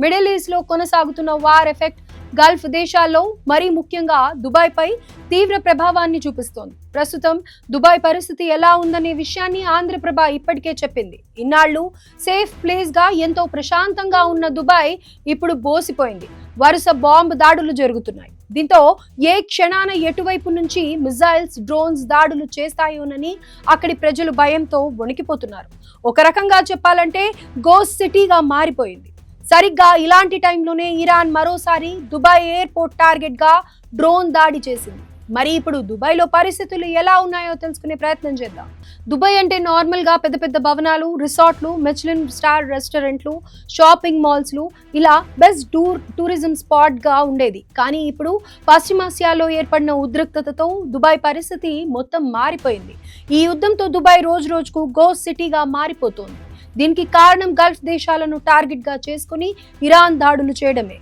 Middle east లో కొనసాగుతున్న war effect Gulf దేశాల్లో మరీ ముఖ్యంగా దుబాయ్ పై తీవ్ర ప్రభావాన్ని చూపిస్తోంది. ప్రస్తుతం దుబాయ్ పరిస్థితి ఎలా ఉందనే విషయాన్ని ఆంధ్రప్రభ ఇప్పటికే చెప్పింది. ఇన్నాళ్లు సేఫ్ ప్లేస్ గా ఎంతో ప్రశాంతంగా ఉన్న దుబాయ్ ఇప్పుడు బోసిపోయింది. వరుస బాంబు దాడులు జరుగుతున్నాయి. దీంతో ఏ క్షణాన ఎటువైపు నుంచి మిజైల్స్, డ్రోన్స్ దాడులు చేస్తాయోనని అక్కడి ప్రజలు భయంతో వణికిపోతున్నారు. ఒక రకంగా చెప్పాలంటే గోస్ట్ సిటీగా మారిపోయింది. సరిగ్గా ఇలాంటి టైంలోనే ఇరాన్ మరోసారి దుబాయ్ ఎయిర్పోర్ట్ టార్గెట్ గా డ్రోన్ దాడి చేసింది. మరి ఇప్పుడు దుబాయ్ లో పరిస్థితులు ఎలా ఉన్నాయో తెలుసుకునే ప్రయత్నం చేద్దాం. దుబాయ్ అంటే నార్మల్ గా పెద్ద పెద్ద భవనాలు, రిసార్ట్లు, మిచెలిన్ స్టార్ రెస్టారెంట్లు, షాపింగ్ మాల్స్ ఇలా బెస్ట్ టూరిజం స్పాట్ గా ఉండేది. కానీ ఇప్పుడు పశ్చిమాసియాలో ఏర్పడిన ఉద్రిక్తతతో దుబాయ్ పరిస్థితి మొత్తం మారిపోయింది. ఈ యుద్ధంతో దుబాయ్ రోజు రోజుకు గోస్ట్ సిటీగా మారిపోతోంది. దీనికి కారణం గల్ఫ్ దేశాలను టార్గెట్ గా చేసుకుని ఇరాన్ దాడులు చేయడమే.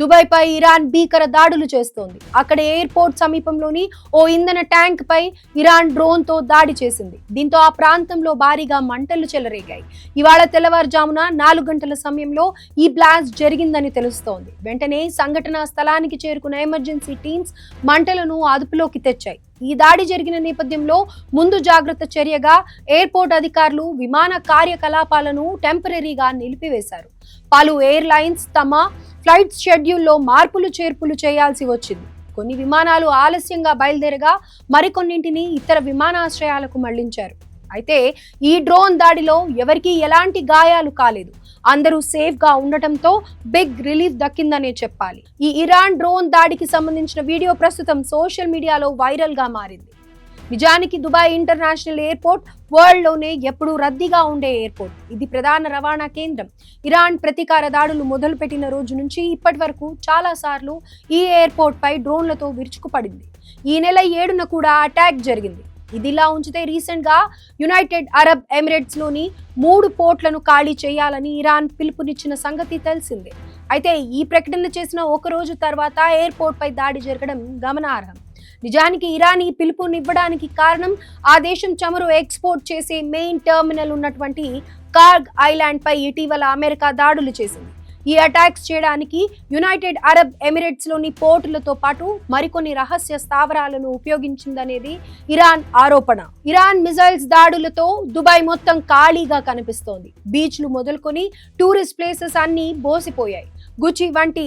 దుబాయ్ పై ఇరాన్ భీకర దాడులు చేస్తోంది. అక్కడ ఎయిర్పోర్ట్ సమీపంలోని ఓ ఇంధన ట్యాంక్ పై ఇరాన్ డ్రోన్ తో దాడి చేసింది. దీంతో ఆ ప్రాంతంలో భారీగా మంటలు చెలరేగాయి. ఇవాళ తెల్లవారుజామున 4 గంటల సమయంలో ఈ బ్లాస్ట్ జరిగిందని తెలుస్తోంది. వెంటనే సంఘటనా స్థలానికి చేరుకున్న ఎమర్జెన్సీ టీమ్స్ మంటలను అదుపులోకి తెచ్చాయి. ఈ దాడి జరిగిన నేపథ్యంలో ముందు జాగ్రత్త చర్యగా ఎయిర్పోర్ట్ అధికారులు విమాన కార్యకలాపాలను టెంపరీగా నిలిపివేశారు. పలు ఎయిర్లైన్స్ తమ ఫ్లైట్ షెడ్యూల్లో మార్పులు చేర్పులు చేయాల్సి వచ్చింది. కొన్ని విమానాలు ఆలస్యంగా బయలుదేరగా మరికొన్నింటిని ఇతర విమానాశ్రయాలకు మళ్లించారు. అయితే ఈ డ్రోన్ దాడిలో ఎవరికీ ఎలాంటి గాయాలు కాలేదు. అందరూ సేఫ్ గా ఉండటంతో బిగ్ రిలీఫ్ దక్కిందనే చెప్పాలి. ఈ ఇరాన్ డ్రోన్ దాడికి సంబంధించిన వీడియో ప్రస్తుతం సోషల్ మీడియాలో వైరల్ గా మారింది. నిజానికి దుబాయ్ ఇంటర్నేషనల్ ఎయిర్పోర్ట్ వరల్డ్ లోనే ఎప్పుడూ రద్దీగా ఉండే ఎయిర్పోర్ట్. ఇది ప్రధాన రవాణా కేంద్రం. ఇరాన్ ప్రతీకార దాడులు మొదలుపెట్టిన రోజు నుంచి ఇప్పటి వరకు చాలా సార్లు ఈ ఎయిర్పోర్ట్ పై డ్రోన్లతో విరుచుకుపడింది. ఈ నెల 7న కూడా అటాక్ జరిగింది. ఇదిలా ఉంచితే రీసెంట్ గా యునైటెడ్ అరబ్ ఎమిరేట్స్ లోని 3 పోర్ట్లను ఖాళీ చేయాలని ఇరాన్ పిలుపునిచ్చిన సంగతి తెలిసిందే. అయితే ఈ ప్రకటన చేసిన ఒక రోజు తర్వాత ఎయిర్పోర్ట్ పై దాడి జరగడం గమనార్హం. నిజానికి ఇరాన్ ఈ పిలుపునివ్వడానికి కారణం ఆ దేశం చమురు ఎక్స్పోర్ట్ చేసే మెయిన్ టెర్మినల్ ఉన్నటువంటి కార్గ్ ఐలాండ్ పై ఇటీవల అమెరికా దాడులు చేసింది. ఈ అటాక్స్ చేయడానికి యునైటెడ్ అరబ్ ఎమిరేట్స్ లోని పోర్టులతో పాటు మరికొన్ని రహస్య స్థావరాలను ఉపయోగించిందనేది ఇరాన్ ఆరోపణ. ఇరాన్ మిజైల్స్ దాడులతో దుబాయ్ మొత్తం ఖాళీగా కనిపిస్తోంది. బీచ్లు మొదలుకొని టూరిస్ట్ ప్లేసెస్ అన్ని బోసిపోయాయి. గుచి వంటి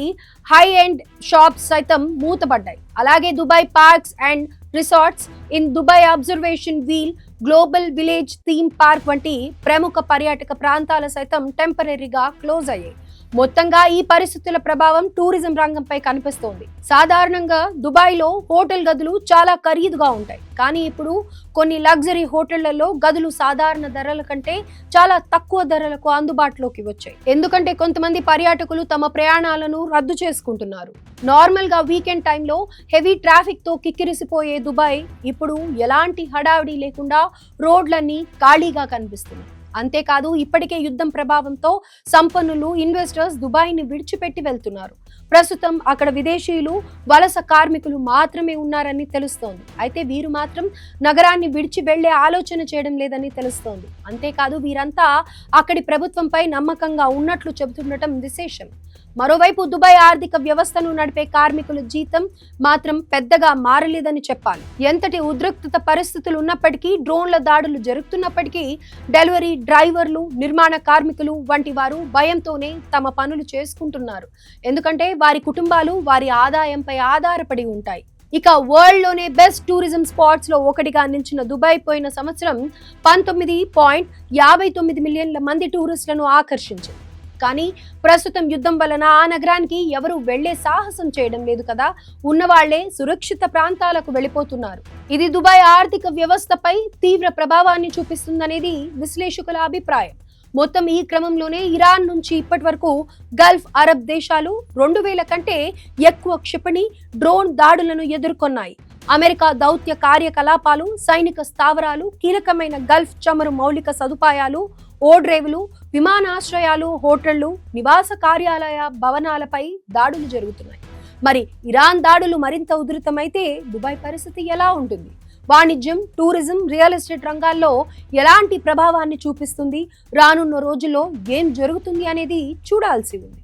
హై ఎండ్ షాప్స్ సైతం మూతపడ్డాయి. అలాగే Dubai Parks and Resorts, Ain Dubai observation wheel, Global Village theme park వంటి ప్రముఖ పర్యాటక ప్రాంతాలు సైతం టెంపరీగా క్లోజ్ అయ్యాయి. మొత్తంగా ఈ పరిస్థితుల ప్రభావం టూరిజం రంగంపై కనిపిస్తోంది. సాధారణంగా దుబాయ్లో హోటల్ గదులు చాలా ఖరీదుగా ఉంటాయి. కానీ ఇప్పుడు కొన్ని లగ్జరీ హోటళ్లలో గదులు సాధారణ ధరల కంటే చాలా తక్కువ ధరలకు అందుబాటులోకి వచ్చాయి. ఎందుకంటే కొంతమంది పర్యాటకులు తమ ప్రయాణాలను రద్దు చేసుకుంటున్నారు. నార్మల్ గా వీకెండ్ టైంలో హెవీ ట్రాఫిక్ తో కిక్కిరిసిపోయే దుబాయ్ ఇప్పుడు ఎలాంటి హడావిడి లేకుండా రోడ్లన్నీ ఖాళీగా కనిపిస్తున్నాయి. అంతేకాదు ఇప్పటికే యుద్ధం ప్రభావంతో సంపన్నులు, ఇన్వెస్టర్స్ దుబాయ్ని విడిచిపెట్టి వెళ్తున్నారు. ప్రస్తుతం అక్కడ విదేశీయులు, వలస కార్మికులు మాత్రమే ఉన్నారని తెలుస్తోంది. అయితే వీరు మాత్రం నగరాన్ని విడిచి వెళ్లే ఆలోచన చేయడం లేదని తెలుస్తోంది. అంతేకాదు వీరంతా అక్కడి ప్రభుత్వంపై నమ్మకంగా ఉన్నట్లు చెబుతుండటం విశేషం. మరోవైపు దుబాయ్ ఆర్థిక వ్యవస్థను నడిపే కార్మికుల జీతం మాత్రం పెద్దగా మారలేదని చెప్పాలి. ఎంతటి ఉద్రిక్తత పరిస్థితులు ఉన్నప్పటికీ, డ్రోన్ల దాడులు జరుగుతున్నప్పటికీ డెలివరీ డ్రైవర్లు, నిర్మాణ కార్మికులు వంటి వారు భయంతోనే తమ పనులు చేసుకుంటున్నారు. ఎందుకంటే వారి కుటుంబాలు వారి ఆదాయంపై ఆధారపడి ఉంటాయి. ఇక వరల్డ్ లోనే బెస్ట్ టూరిజం స్పాట్స్ లో ఒకటిగా నిలిచిన దుబాయ్ పోయిన సంవత్సరం 19.59 మిలియన్ల మంది టూరిస్టులను ఆకర్షించింది. కానీ ప్రస్తుతం యుద్ధం వలన ఆ నగరానికి ఎవరు వెళ్లే సాహసం చేయడం లేదు కదా. ఉన్నవాళ్లే సురక్షిత ప్రాంతాలకు వెళ్లిపోతున్నారు. ఇది దుబాయ్ ఆర్థిక వ్యవస్థపై తీవ్ర ప్రభావాన్ని చూపిస్తుందనేది విశ్లేషకుల అభిప్రాయం. మొత్తం ఈ క్రమంలోనే ఇరాన్ నుంచి ఇప్పటి వరకు గల్ఫ్ అరబ్ దేశాలు 2000 కంటే ఎక్కువ క్షిపణి, డ్రోన్ దాడులను ఎదుర్కొన్నాయి. అమెరికా దౌత్య కార్యకలాపాలు, సైనిక స్థావరాలు, కీలకమైన గల్ఫ్ చమురు మౌలిక సదుపాయాలు, ఓడ్రేవులు, విమానాశ్రయాలు, హోటళ్లు, నివాస కార్యాలయ భవనాలపై దాడులు జరుగుతున్నాయి. మరి ఇరాన్ దాడులు మరింత ఉధృతమైతే దుబాయ్ పరిస్థితి ఎలా ఉంటుంది? వాణిజ్యం, టూరిజం, రియల్ ఎస్టేట్ రంగాల్లో ఎలాంటి ప్రభావాన్ని చూపిస్తుంది? రానున్న రోజుల్లో ఏం జరుగుతుంది అనేది చూడాల్సి ఉంది.